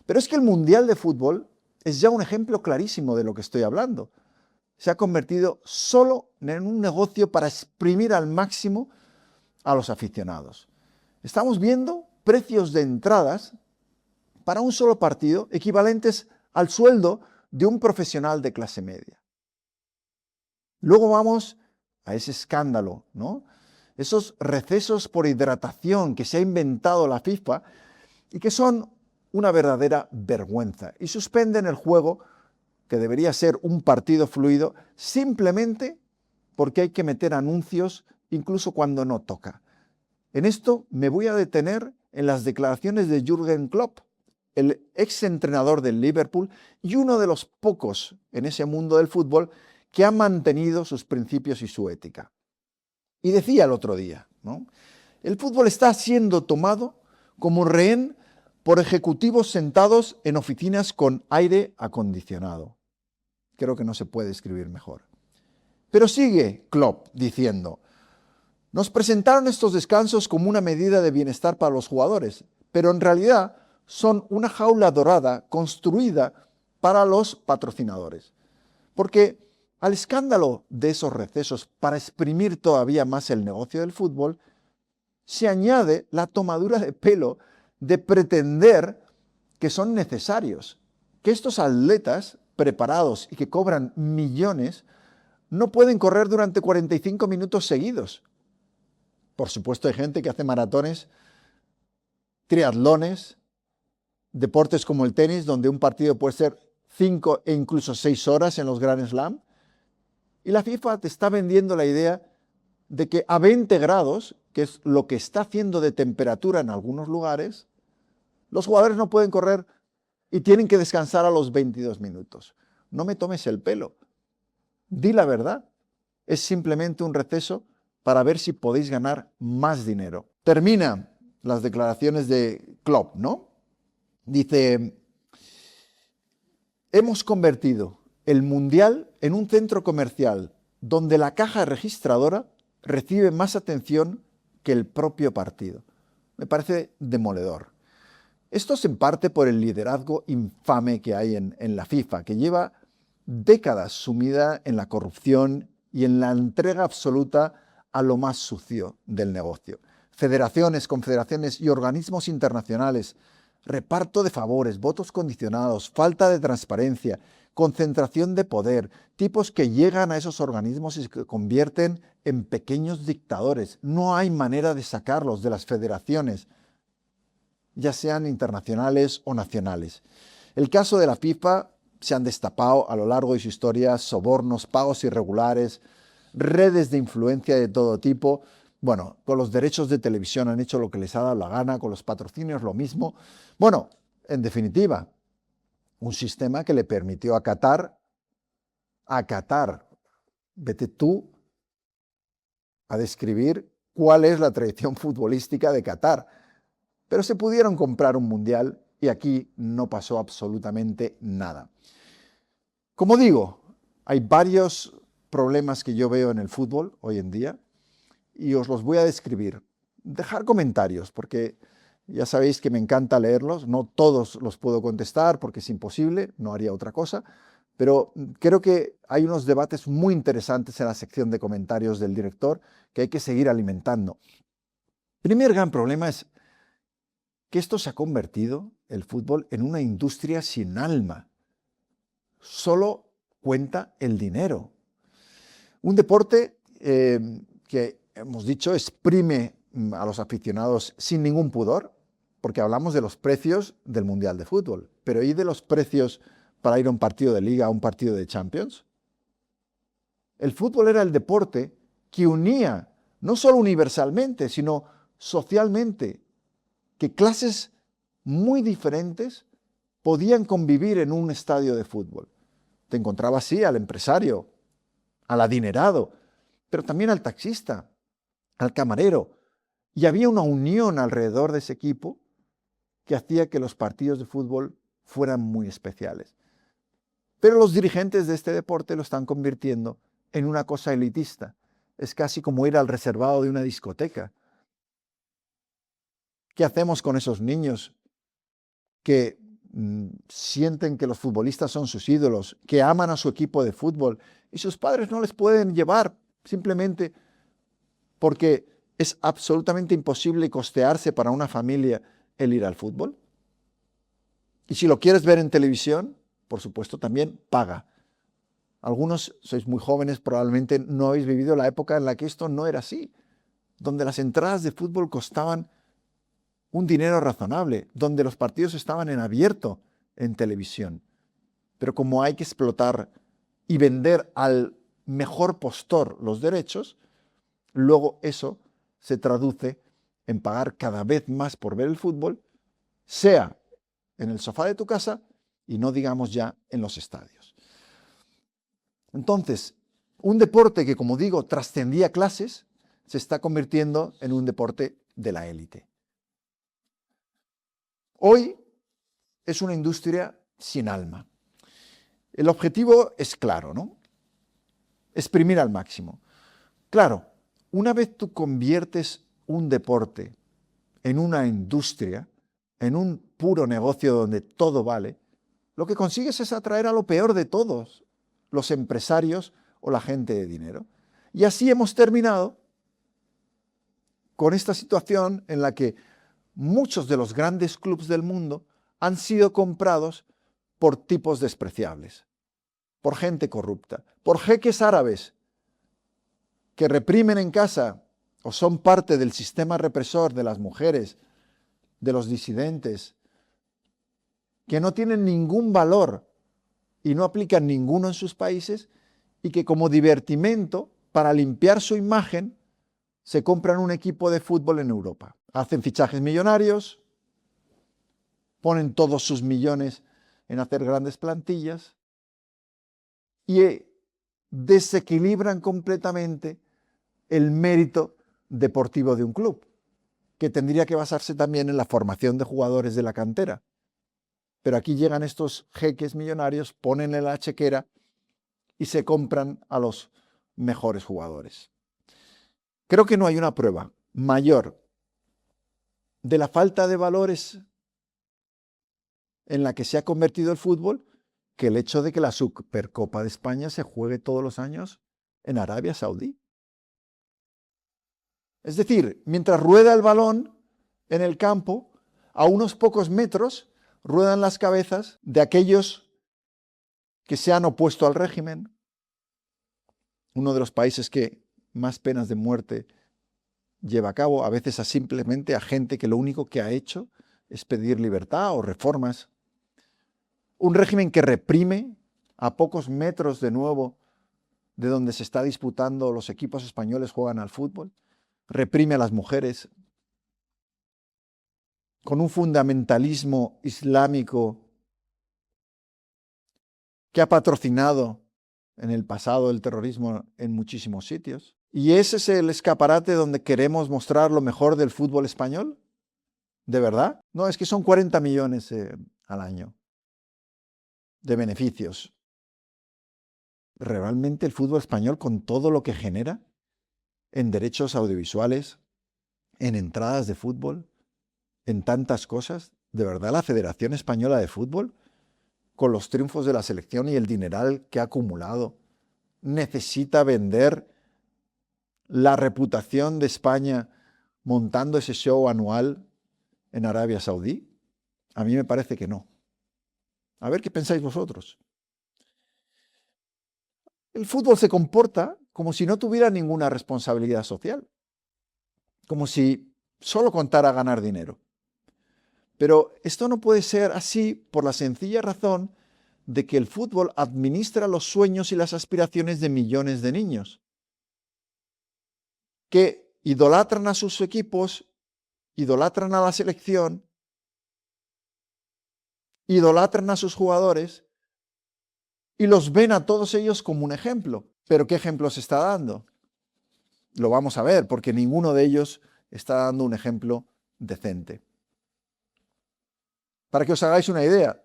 Pero es que el Mundial de Fútbol es ya un ejemplo clarísimo de lo que estoy hablando. Se ha convertido solo en un negocio para exprimir al máximo a los aficionados. Estamos viendo precios de entradas para un solo partido equivalentes al sueldo de un profesional de clase media. Luego vamos a ese escándalo, ¿no? Esos recesos por hidratación que se ha inventado la FIFA y que son una verdadera vergüenza y suspenden el juego, que debería ser un partido fluido, simplemente porque hay que meter anuncios incluso cuando no toca. En esto me voy a detener en las declaraciones de Jürgen Klopp, el exentrenador del Liverpool y uno de los pocos en ese mundo del fútbol que ha mantenido sus principios y su ética. Y decía el otro día, ¿no? El fútbol está siendo tomado como rehén por ejecutivos sentados en oficinas con aire acondicionado. Creo que no se puede escribir mejor. Pero sigue Klopp diciendo: nos presentaron estos descansos como una medida de bienestar para los jugadores, pero en realidad son una jaula dorada construida para los patrocinadores. Porque al escándalo de esos recesos para exprimir todavía más el negocio del fútbol, se añade la tomadura de pelo de pretender que son necesarios, que estos atletas preparados y que cobran millones no pueden correr durante 45 minutos seguidos. Por supuesto, hay gente que hace maratones, triatlones, deportes como el tenis, donde un partido puede ser 5 e incluso 6 horas en los Grand Slam. Y la FIFA te está vendiendo la idea de que a 20 grados, que es lo que está haciendo de temperatura en algunos lugares, los jugadores no pueden correr y tienen que descansar a los 22 minutos. No me tomes el pelo. Di la verdad. Es simplemente un receso para ver si podéis ganar más dinero. Termina las declaraciones de Klopp, ¿no? Dice: hemos convertido el Mundial en un centro comercial donde la caja registradora recibe más atención que el propio partido. Me parece demoledor. Esto es en parte por el liderazgo infame que hay en la FIFA, que lleva décadas sumida en la corrupción y en la entrega absoluta a lo más sucio del negocio. Federaciones, confederaciones y organismos internacionales, reparto de favores, votos condicionados, falta de transparencia, concentración de poder, tipos que llegan a esos organismos y se convierten en pequeños dictadores. No hay manera de sacarlos de las federaciones, ya sean internacionales o nacionales. El caso de la FIFA: se han destapado a lo largo de su historia sobornos, pagos irregulares, redes de influencia de todo tipo. Bueno, con los derechos de televisión han hecho lo que les ha dado la gana, con los patrocinios lo mismo. Bueno, en definitiva, un sistema que le permitió a Qatar, vete tú a describir cuál es la tradición futbolística de Qatar. Pero se pudieron comprar un mundial y aquí no pasó absolutamente nada. Como digo, hay varios problemas que yo veo en el fútbol hoy en día y os los voy a describir. Dejar comentarios, porque ya sabéis que me encanta leerlos. No todos los puedo contestar porque es imposible, no haría otra cosa, pero creo que hay unos debates muy interesantes en la sección de comentarios del director que hay que seguir alimentando. El primer gran problema es que esto se ha convertido, el fútbol, en una industria sin alma. Solo cuenta el dinero. Un deporte que, hemos dicho, exprime a los aficionados sin ningún pudor, porque hablamos de los precios del Mundial de Fútbol, pero ¿y de los precios para ir a un partido de Liga, a un partido de Champions? El fútbol era el deporte que unía, no solo universalmente, sino socialmente, que clases muy diferentes podían convivir en un estadio de fútbol. Te encontrabas así al empresario, al adinerado, pero también al taxista, al camarero, y había una unión alrededor de ese equipo que hacía que los partidos de fútbol fueran muy especiales. Pero los dirigentes de este deporte lo están convirtiendo en una cosa elitista. Es casi como ir al reservado de una discoteca. ¿Qué hacemos con esos niños que sienten que los futbolistas son sus ídolos, que aman a su equipo de fútbol y sus padres no les pueden llevar simplemente porque es absolutamente imposible costearse para una familia el ir al fútbol. Y si lo quieres ver en televisión, por supuesto, también paga. Algunos sois muy jóvenes, probablemente no habéis vivido la época en la que esto no era así, donde las entradas de fútbol costaban un dinero razonable, donde los partidos estaban en abierto en televisión. Pero como hay que explotar y vender al mejor postor los derechos, luego eso se traduce en pagar cada vez más por ver el fútbol, sea en el sofá de tu casa y no digamos ya en los estadios. Entonces, un deporte que, como digo, trascendía clases, se está convirtiendo en un deporte de la élite. Hoy es una industria sin alma. El objetivo es claro, ¿no? Exprimir al máximo. Claro, una vez tú conviertes un deporte en una industria, en un puro negocio donde todo vale, lo que consigues es atraer a lo peor de todos, los empresarios o la gente de dinero. Y así hemos terminado con esta situación en la que muchos de los grandes clubes del mundo han sido comprados por tipos despreciables, por gente corrupta, por jeques árabes que reprimen en casa o son parte del sistema represor de las mujeres, de los disidentes, que no tienen ningún valor y no aplican ninguno en sus países y que como divertimento, para limpiar su imagen, se compran un equipo de fútbol en Europa. Hacen fichajes millonarios, ponen todos sus millones en hacer grandes plantillas y desequilibran completamente el mérito deportivo de un club, que tendría que basarse también en la formación de jugadores de la cantera. Pero aquí llegan estos jeques millonarios, ponen en la chequera y se compran a los mejores jugadores. Creo que no hay una prueba mayor de la falta de valores en la que se ha convertido el fútbol que el hecho de que la Supercopa de España se juegue todos los años en Arabia Saudí. Es decir, mientras rueda el balón en el campo, a unos pocos metros ruedan las cabezas de aquellos que se han opuesto al régimen, uno de los países que más penas de muerte lleva a cabo, a veces simplemente a gente que lo único que ha hecho es pedir libertad o reformas. Un régimen que reprime a pocos metros de nuevo de donde se está disputando, los equipos españoles juegan al fútbol, reprime a las mujeres, con un fundamentalismo islámico que ha patrocinado en el pasado el terrorismo en muchísimos sitios. ¿Y ese es el escaparate donde queremos mostrar lo mejor del fútbol español? ¿De verdad? No, es que son 40 millones al año de beneficios. ¿Realmente el fútbol español, con todo lo que genera en derechos audiovisuales, en entradas de fútbol, en tantas cosas, de verdad la Federación Española de Fútbol, con los triunfos de la selección y el dineral que ha acumulado, necesita vender la reputación de España montando ese show anual en Arabia Saudí? A mí me parece que no. A ver qué pensáis vosotros. El fútbol se comporta como si no tuviera ninguna responsabilidad social, como si solo contara ganar dinero. Pero esto no puede ser así por la sencilla razón de que el fútbol administra los sueños y las aspiraciones de millones de niños, que idolatran a sus equipos, idolatran a la selección, idolatran a sus jugadores y los ven a todos ellos como un ejemplo. ¿Pero qué ejemplo se está dando? Lo vamos a ver, porque ninguno de ellos está dando un ejemplo decente. Para que os hagáis una idea,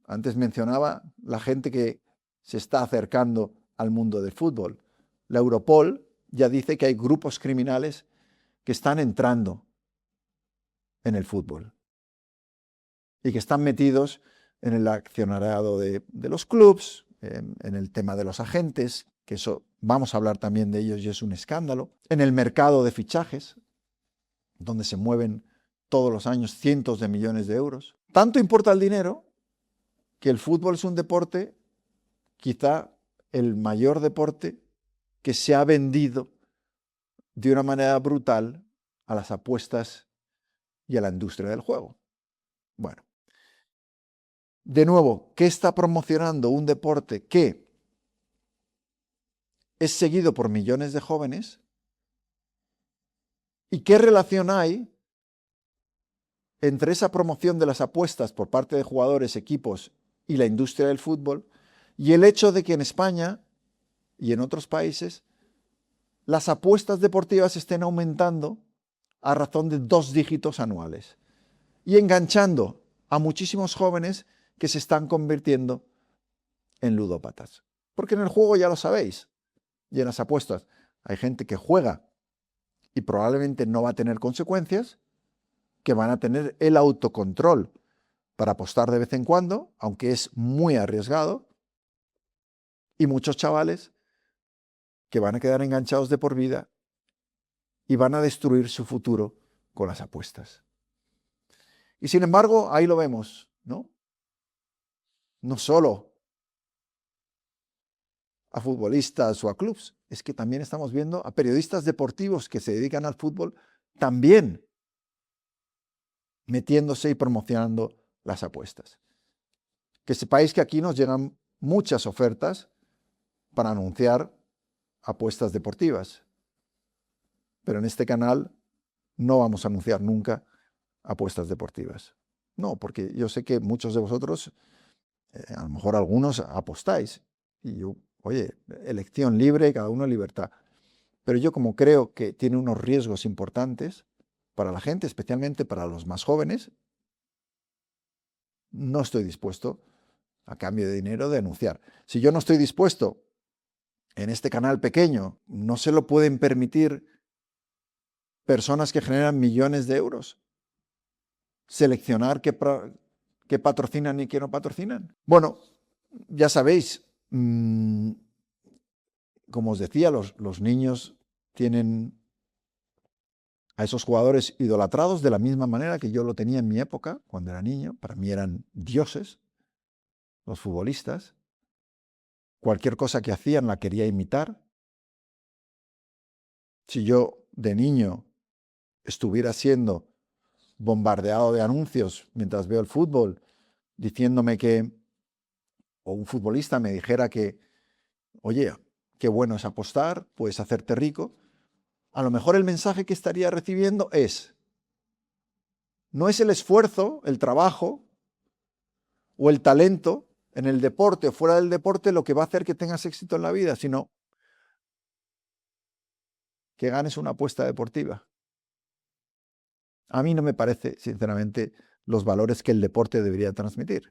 antes mencionaba la gente que se está acercando al mundo del fútbol. La Europol ya dice que hay grupos criminales que están entrando en el fútbol. y que están metidos en el accionariado de los clubs, en el tema de los agentes, que eso vamos a hablar también de ellos y es un escándalo, en el mercado de fichajes, donde se mueven todos los años cientos de millones de euros. Tanto importa el dinero que el fútbol es un deporte, quizá el mayor deporte que se ha vendido de una manera brutal a las apuestas y a la industria del juego. Bueno, de nuevo, ¿qué está promocionando un deporte que es seguido por millones de jóvenes? ¿Y qué relación hay entre esa promoción de las apuestas por parte de jugadores, equipos y la industria del fútbol y el hecho de que en España y en otros países las apuestas deportivas estén aumentando a razón de 2 dígitos anuales y enganchando a muchísimos jóvenes que se están convirtiendo en ludópatas? Porque en el juego, ya lo sabéis, y en las apuestas hay gente que juega y probablemente no va a tener consecuencias, que van a tener el autocontrol para apostar de vez en cuando, aunque es muy arriesgado, y muchos chavales que van a quedar enganchados de por vida y van a destruir su futuro con las apuestas. Y sin embargo, ahí lo vemos, ¿no? No solo a futbolistas o a clubs, es que también estamos viendo a periodistas deportivos que se dedican al fútbol también metiéndose y promocionando las apuestas. Que sepáis que aquí nos llegan muchas ofertas para anunciar apuestas deportivas, pero en este canal no vamos a anunciar nunca apuestas deportivas. No, porque yo sé que muchos de vosotros, a lo mejor algunos apostáis, y yo, oye, elección libre, cada uno libertad. Pero yo, como creo que tiene unos riesgos importantes para la gente, especialmente para los más jóvenes, no estoy dispuesto, a cambio de dinero, de anunciar. Si yo no estoy dispuesto en este canal pequeño, no se lo pueden permitir personas que generan millones de euros. Seleccionar qué patrocinan y qué no patrocinan. Bueno, ya sabéis, como os decía, los niños tienen a esos jugadores idolatrados de la misma manera que yo lo tenía en mi época, cuando era niño. Para mí eran dioses, los futbolistas. Cualquier cosa que hacían la quería imitar. Si yo de niño estuviera siendo bombardeado de anuncios mientras veo el fútbol, diciéndome que, o un futbolista me dijera que, oye, qué bueno es apostar, puedes hacerte rico, a lo mejor el mensaje que estaría recibiendo es, no es el esfuerzo, el trabajo o el talento en el deporte o fuera del deporte lo que va a hacer que tengas éxito en la vida, sino que ganes una apuesta deportiva. A mí no me parece, sinceramente, los valores que el deporte debería transmitir.